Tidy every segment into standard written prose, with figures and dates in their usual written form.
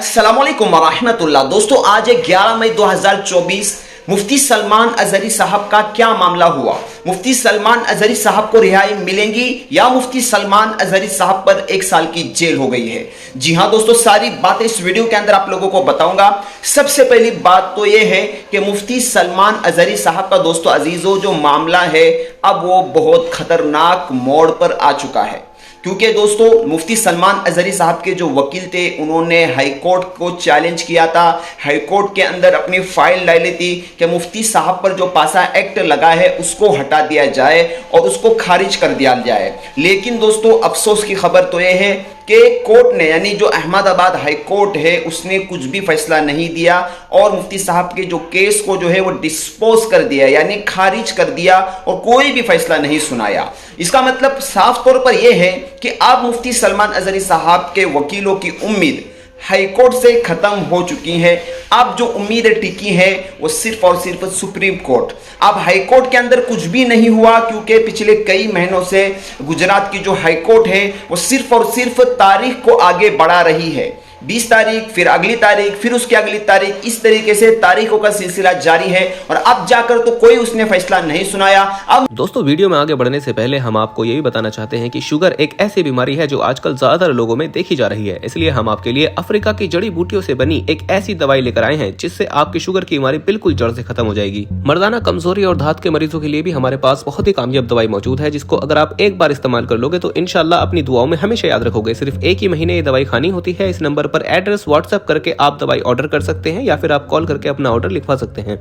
अस्सलामुअलैकुम वरहमतुल्लाह। दोस्तों आज है 11 मई 2024। मुफ्ती सलमान अजहरी साहब का क्या मामला हुआ? मुफ्ती सलमान अजहरी साहब को रिहाई मिलेंगी या मुफ्ती सलमान अजहरी साहब पर 1 साल की जेल हो गई है? जी हां दोस्तों, सारी बातें इस वीडियो के अंदर आप लोगों को बताऊंगा। सबसे पहली बात तो यह है कि मुफ्ती सलमान अजहरी साहब का दोस्तों अजीजों जो मामला है अब वो बहुत खतरनाक मोड़ पर आ चुका है, क्योंकि दोस्तों मुफ्ती सलमान अजहरी साहब के जो वकील थे उन्होंने हाई कोर्ट को चैलेंज किया था। हाई कोर्ट के अंदर अपनी फाइल डाली थी कि मुफ्ती साहब पर जो पासा एक्ट लगा है उसको हटा दिया जाए और उसको खारिज कर दिया जाए। लेकिन दोस्तों अफसोस की खबर तो यह है कि कोर्ट ने, यानी जो अहमदाबाद हाई कोर्ट है, उसने कुछ भी फैसला नहीं दिया और मुफ्ती साहब के जो केस को जो है वो डिस्पोज कर दिया, यानी खारिज कर दिया और कोई भी फैसला नहीं सुनाया। इसका मतलब साफ तौर पर यह है कि अब मुफ्ती सलमान अजहरी साहब के वकीलों की उम्मीद हाई कोर्ट से खत्म हो चुकी है। अब जो उम्मीद टिकी है वो सिर्फ और सिर्फ सुप्रीम कोर्ट। अब हाई कोर्ट के अंदर कुछ भी नहीं हुआ, क्योंकि पिछले कई महीनों से गुजरात की जो हाई कोर्ट है वो सिर्फ और सिर्फ तारीख को आगे बढ़ा रही है। 20 तारीख, फिर अगली तारीख, फिर उसकी अगली तारीख, इस तरीके से तारीखों का सिलसिला जारी है और अब जाकर तो कोई उसने फैसला नहीं सुनाया। अब दोस्तों वीडियो में आगे बढ़ने से पहले हम आपको ये भी बताना चाहते हैं कि शुगर एक ऐसी बीमारी है जो आजकल ज्यादातर लोगों में देखी जा रही है। इसलिए हम आपके लिए अफ्रीका की जड़ी बूटियों से बनी एक ऐसी दवाई लेकर आए हैं जिससे आपकी शुगर की बीमारी बिल्कुल जड़ से खत्म हो जाएगी। मर्दाना कमजोरी और धात के मरीजों के लिए भी हमारे पास बहुत ही कामयाब दवाई मौजूद है, जिसको अगर आप एक बार इस्तेमाल कर लोगे तो इंशाल्लाह अपनी दुआओं में हमेशा याद रखोगे। सिर्फ एक ही महीने ये दवाई खानी होती है। इस नंबर पर एड्रेस व्हाट्सएप करके आप दवाई ऑर्डर कर सकते हैं या फिर आप कॉल करके अपना ऑर्डर लिखवा सकते हैं।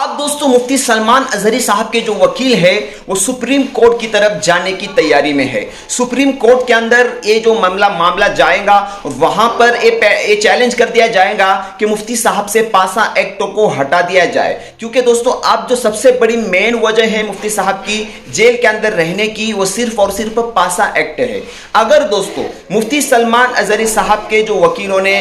अब दोस्तों मुफ्ती सलमान अजहरी साहब के जो वकील है वो सुप्रीम कोर्ट की तरफ जाने की तैयारी में है। सुप्रीम कोर्ट के अंदर ये जो मामला जाएगा और वहां पर ये चैलेंज कर दिया जाएगा कि मुफ्ती साहब से पासा एक्ट को हटा दिया जाए, क्योंकि दोस्तों अब जो सबसे बड़ी मेन वजह है मुफ्ती साहब की जेल के अंदर रहने की वो सिर्फ और सिर्फ पासा एक्ट है। अगर दोस्तों मुफ्ती सलमान अजहरी साहब के जो वकीलों ने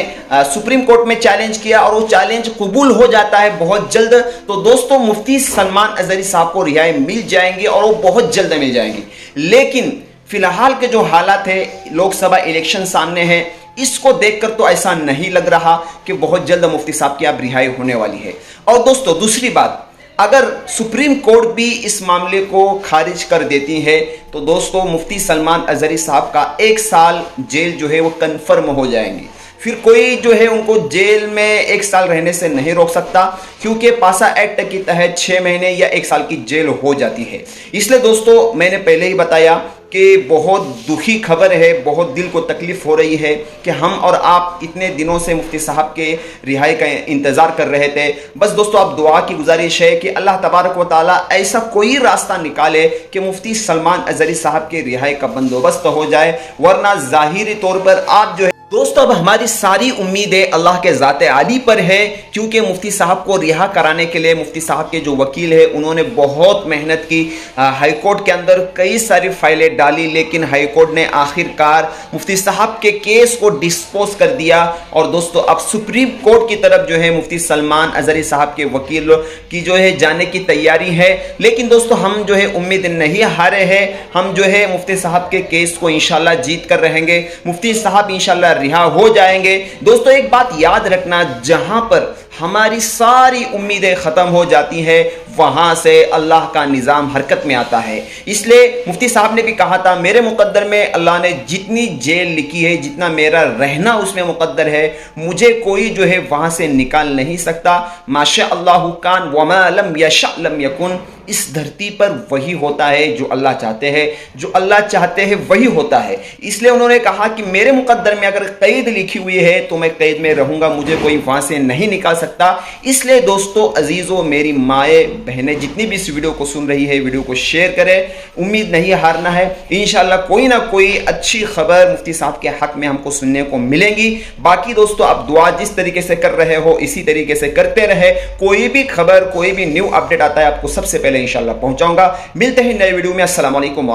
सुप्रीम कोर्ट में चैलेंज किया और वो चैलेंज कबूल हो जाता है बहुत जल्द, तो दोस्तों मुफ्ती सलमान अजहरी साहब को रिहाई मिल जाएंगी और वो बहुत जल्द मिल जाएंगी। लेकिन फिलहाल के जो हालात है, लोकसभा इलेक्शन सामने है, इसको देखकर तो ऐसा नहीं लग रहा कि बहुत जल्द मुफ्ती साहब की अब रिहाई होने वाली है। और दोस्तों दूसरी बात, अगर सुप्रीम कोर्ट भी इस मामले को खारिज कर देती है तो दोस्तों मुफ्ती सलमान अजहरी साहब का 1 साल जेल जो है वो कंफर्म हो जाएंगी। फिर कोई जो है उनको जेल में 1 साल रहने से नहीं रोक सकता, क्योंकि पासा एक्ट के तहत 6 महीने या 1 साल की जेल हो जाती है। इसलिए दोस्तों मैंने पहले ही बताया कि बहुत दुखी खबर है, बहुत दिल को तकलीफ हो रही है कि हम और आप इतने दिनों से मुफ्ती साहब के रिहाई का इंतज़ार कर रहे थे। बस दोस्तों आप दुआ की गुजारिश है कि अल्लाह तबारक व तआला ऐसा कोई रास्ता निकाले कि मुफ्ती सलमान अजहरी साहब के रिहाई का बंदोबस्त हो जाए, वरना ज़ाहिरी तौर पर आप जो है दोस्तों अब हमारी सारी उम्मीदें अल्लाह के ज़ाते आली पर है, क्योंकि मुफ्ती साहब को रिहा कराने के लिए मुफ्ती साहब के जो वकील है उन्होंने बहुत मेहनत की। हाई कोर्ट के अंदर कई सारी फाइलें डाली, लेकिन हाई कोर्ट ने आखिरकार मुफ्ती साहब के केस को डिस्पोज कर दिया। और दोस्तों अब सुप्रीम कोर्ट की तरफ जो है मुफ्ती सलमान अजहरी साहब के वकील की जो है जाने की तैयारी है। लेकिन दोस्तों हम जो है उम्मीद नहीं हारे हैं, हम जो है मुफ्ती साहब के केस को इंशाल्लाह जीत कर रहेंगे। मुफ्ती साहब इंशाल्लाह रिहा हो जाएंगे। दोस्तों एक बात याद रखना, जहां पर हमारी सारी उम्मीदें खत्म हो जाती हैं वहां से अल्लाह का निज़ाम हरकत में आता है। इसलिए मुफ्ती साहब ने भी कहा था, मेरे मुकद्दर में अल्लाह ने जितनी जेल लिखी है, जितना मेरा रहना उसमें मुकद्दर है, मुझे कोई जो है वहां से निकाल नहीं सकता। माशा अल्लाह कान वमा लम यशा लम यकुन। इस धरती पर वही होता है जो अल्लाह चाहते हैं, जो अल्लाह चाहते हैं वही होता है। इसलिए उन्होंने कहा कि मेरे मुकद्दर में अगर कैद लिखी हुई है तो मैं कैद में रहूंगा, मुझे कोई वहां से नहीं निकाल सकता। इसलिए दोस्तों अजीजों, मेरी माए बहनें जितनी भी इस वीडियो को सुन रही है, वीडियो को शेयर करें। उम्मीद नहीं हारना है, इंशाल्लाह कोई ना कोई अच्छी खबर मुफ्ती साहब के हक में हमको सुनने को मिलेंगी। बाकी दोस्तों आप दुआ जिस तरीके से कर रहे हो इसी तरीके से करते रहे। कोई भी खबर, कोई भी न्यू अपडेट आता है आपको सबसे पहले इंशाल्लाह पहुंचाऊंगा। मिलते हैं नए वीडियो में। अस्सलाम वालेकुम।